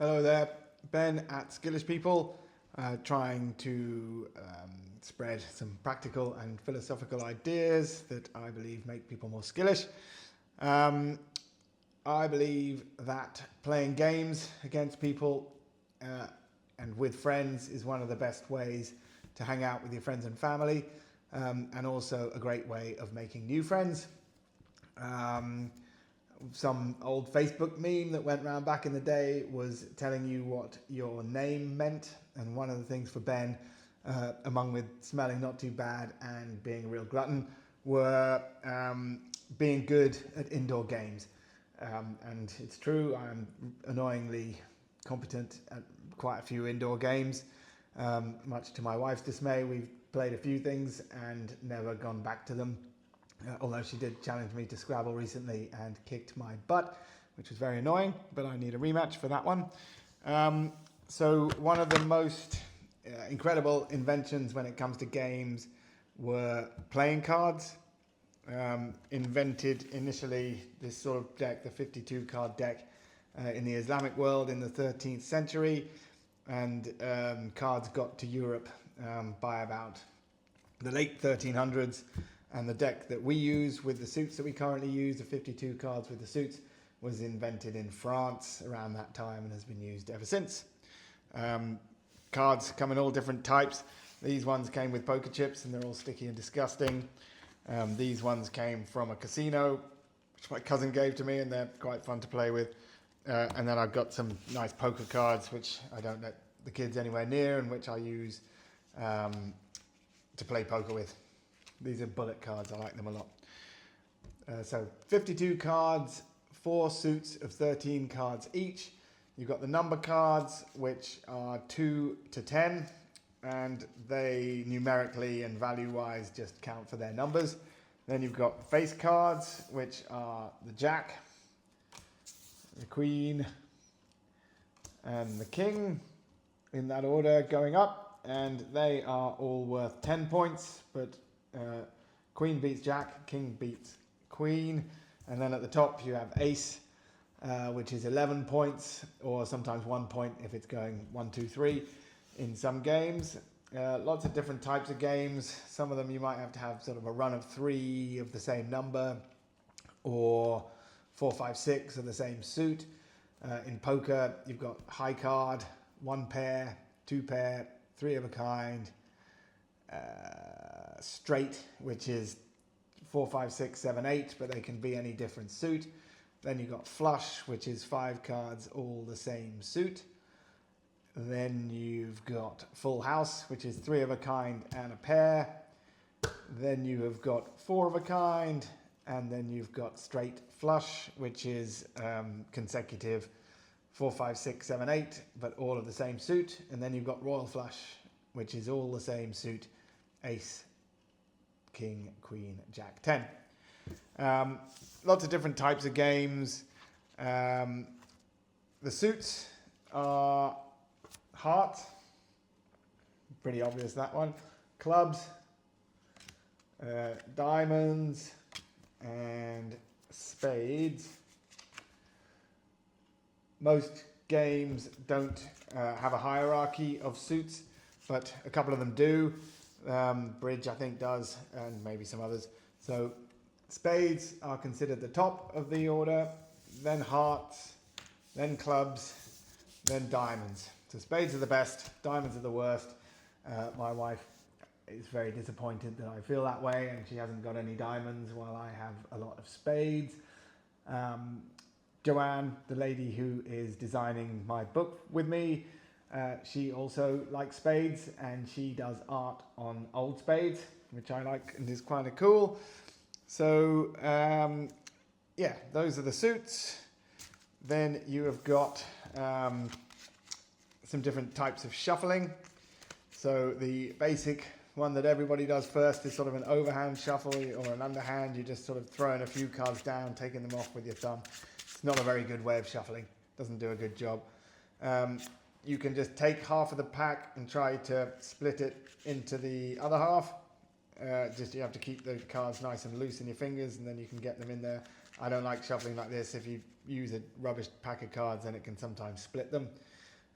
Hello there, Ben at Skillish People, trying to spread some practical and philosophical ideas that I believe make people more skillish. I believe that playing games against people and with friends is one of the best ways to hang out with your friends and family, and also a great way of making new friends. Some old Facebook meme that went around back in the day was telling you what your name meant, and one of the things for Ben, among with smelling not too bad and being a real glutton, were being good at indoor games. And it's true, I'm annoyingly competent at quite a few indoor games. Much to my wife's dismay, we've played a few things and never gone back to them. Although she did challenge me to Scrabble recently and kicked my butt, which was very annoying, but I need a rematch for that one. So one of the most incredible inventions when it comes to games were playing cards. Invented initially this sort of deck, the 52 card deck, in the Islamic world in the 13th century, and cards got to Europe by about the late 1300s. And the deck that we use with the suits that we currently use, the 52 cards with the suits, was invented in France around that time and has been used ever since. Cards come in all different types. These ones came with poker chips and they're all sticky and disgusting. These ones came from a casino, which my cousin gave to me, and they're quite fun to play with. And then I've got some nice poker cards, which I don't let the kids anywhere near and which I use to play poker with. These are bullet cards. I like them a lot. So 52 cards, 4 suits of 13 cards each. You've got the number cards, which are 2 to 10, and they numerically and value-wise just count for their numbers. Then you've got face cards, which are the jack, the queen, and the king, in that order going up, and they are all worth 10 points, but queen beats jack, king beats queen, and then at the top you have ace, which is 11 points, or sometimes 1 point if it's going 1, 2, 3 in some games. Lots of different types of games. Some of them you might have to have sort of a run of 3 of the same number, or 4, 5, 6 of the same suit. In poker you've got high card, 1 pair, 2 pair, 3 of a kind, straight, which is 4, 5, 6, 7, 8, but they can be any different suit. Then you've got flush, which is 5 cards, all the same suit. Then you've got full house, which is 3 of a kind and a pair. Then you have got 4 of a kind, and then you've got straight flush, which is consecutive 4, 5, 6, 7, 8, but all of the same suit. And then you've got royal flush, which is all the same suit, ace, king, queen, jack, 10. Lots of different types of games. The suits are heart, pretty obvious that one, clubs, diamonds, and spades. Most games don't have a hierarchy of suits, but a couple of them do. Bridge, I think, does, and maybe some others. So spades are considered the top of the order, then hearts, then clubs, then diamonds. So spades are the best, diamonds are the worst. My wife is very disappointed that I feel that way, and she hasn't got any diamonds while I have a lot of spades. Joanne, the lady who is designing my book with me, she also likes spades, and she does art on old spades, which I like and is quite cool. So yeah, those are the suits. Then you have got some different types of shuffling. So the basic one that everybody does first is sort of an overhand shuffle or an underhand. You're just sort of throwing a few cards down, taking them off with your thumb. It's not a very good way of shuffling. Doesn't do a good job. You can just take half of the pack and try to split it into the other half. Just you have to keep the cards nice and loose in your fingers, and then you can get them in there. I don't like shuffling like this. If you use a rubbish pack of cards, then it can sometimes split them.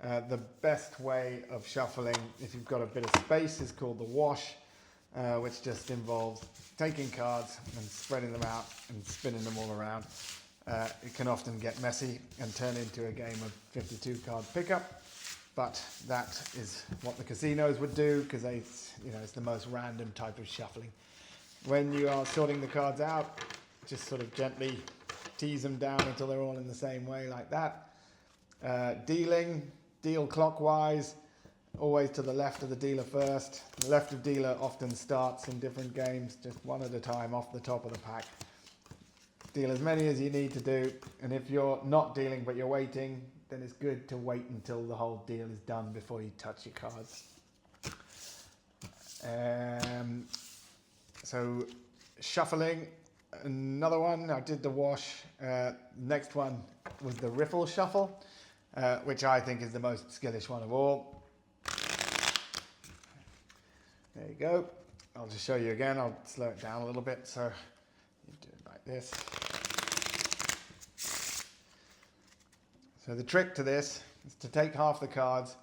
The best way of shuffling, if you've got a bit of space, is called the wash, which just involves taking cards and spreading them out and spinning them all around. It can often get messy and turn into a game of 52 card pickup, but that is what the casinos would do, because it's the most random type of shuffling. When you are sorting the cards out, just sort of gently tease them down until they're all in the same way, like that. Deal clockwise, always to the left of the dealer first. The left of dealer often starts in different games, just one at a time off the top of the pack. Deal as many as you need to do, and if you're not dealing but you're waiting, then it's good to wait until the whole deal is done before you touch your cards. So shuffling, another one, I did the wash. Next one was the Riffle Shuffle, which I think is the most skillish one of all. There you go. I'll just show you again. I'll slow it down a little bit. So you do it like this. So the trick to this is to take half the cards,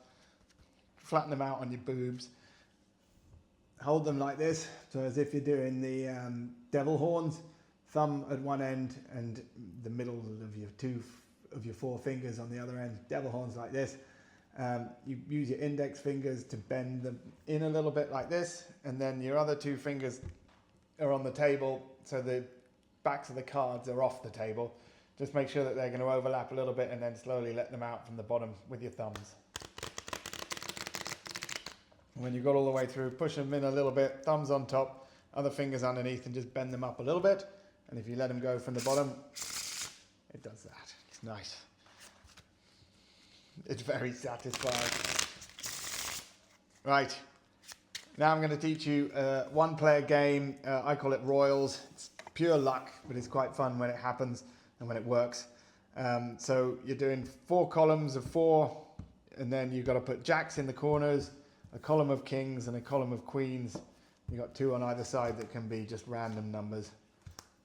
flatten them out on your boobs, hold them like this, so as if you're doing the devil horns, thumb at one end and the middle of your four fingers on the other end, devil horns like this. You use your index fingers to bend them in a little bit like this, and then your other two fingers are on the table, so the backs of the cards are off the table. Just make sure that they're going to overlap a little bit, and then slowly let them out from the bottom with your thumbs. When you've got all the way through, push them in a little bit, thumbs on top, other fingers underneath, and just bend them up a little bit. And if you let them go from the bottom, it does that. It's nice. It's very satisfying. Right, now I'm going to teach you a one-player game. I call it Royals. It's pure luck, but it's quite fun when it happens and when it works. So you're doing 4 columns of 4, and then you've got to put jacks in the corners, a column of kings and a column of queens. You've got 2 on either side that can be just random numbers.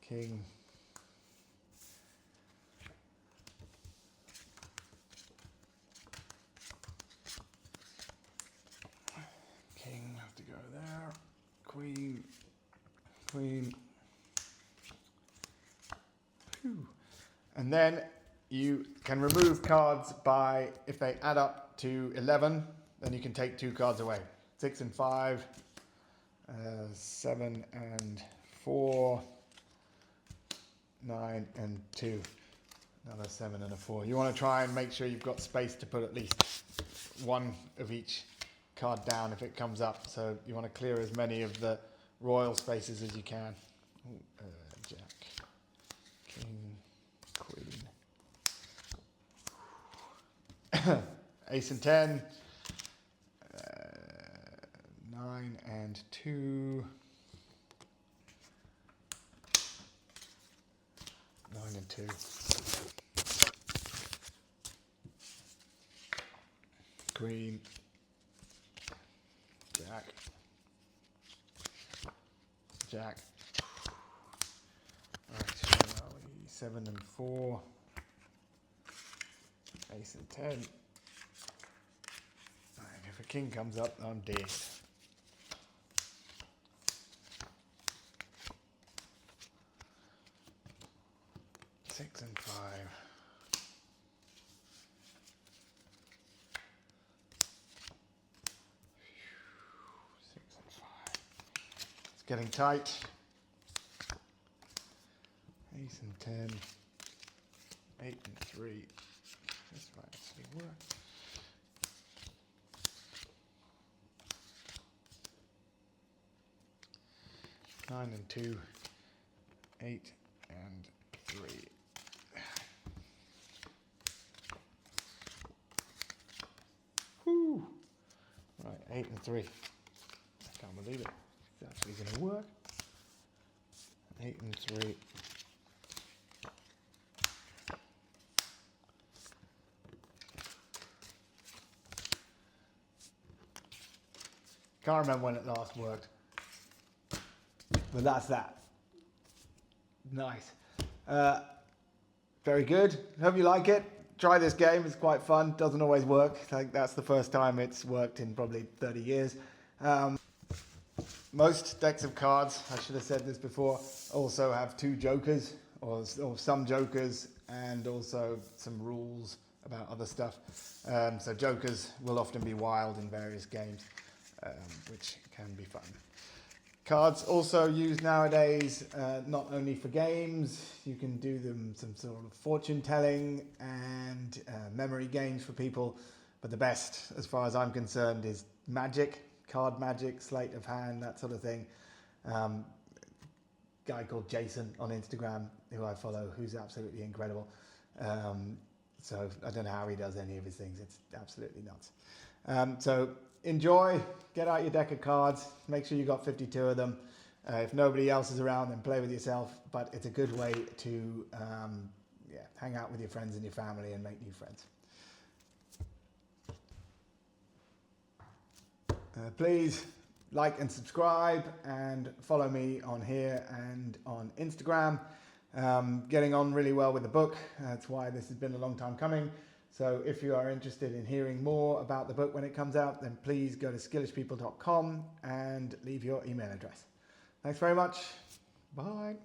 King, have to go there, queen, queen. Whew. And then you can remove cards by, if they add up to 11, then you can take 2 cards away. 6 and 5, 7 and 4, 9 and 2, another 7 and a 4. You want to try and make sure you've got space to put at least one of each card down if it comes up. So you want to clear as many of the royal spaces as you can. Jack, king, queen, ace and 10, 9 and 2, 9 and 2, queen, jack, jack. Right, 7 and 4, ace and 10. And if a king comes up, I'm dead. 6 and 5. 6 and 5. It's getting tight. Ace and 10. 8 and 3. This might actually work. 9 and 2. 8 and 3. Whew. Right, 8 and 3. I can't believe it. It's actually going to work. 8 and 3. Can't remember when it last worked. But that's that. Nice. Very good. Hope you like it. Try this game. It's quite fun. Doesn't always work. I think that's the first time it's worked in probably 30 years. Most decks of cards, I should have said this before, also have two jokers or some jokers, and also some rules about other stuff. So jokers will often be wild in various games, which can be fun. Cards also used nowadays not only for games, you can do them some sort of fortune telling and memory games for people, but the best, as far as I'm concerned, is magic, card magic, sleight of hand, that sort of thing. Guy called Jason on Instagram, who I follow, who's absolutely incredible. So I don't know how he does any of his things. It's absolutely nuts. So enjoy, get out your deck of cards, make sure you got 52 of them. If nobody else is around, then play with yourself, but it's a good way to hang out with your friends and your family and make new friends. Please like and subscribe and follow me on here and on Instagram. Getting on really well with the book. That's why this has been a long time coming. So if you are interested in hearing more about the book when it comes out, then please go to skillishpeople.com and leave your email address. Thanks very much. Bye.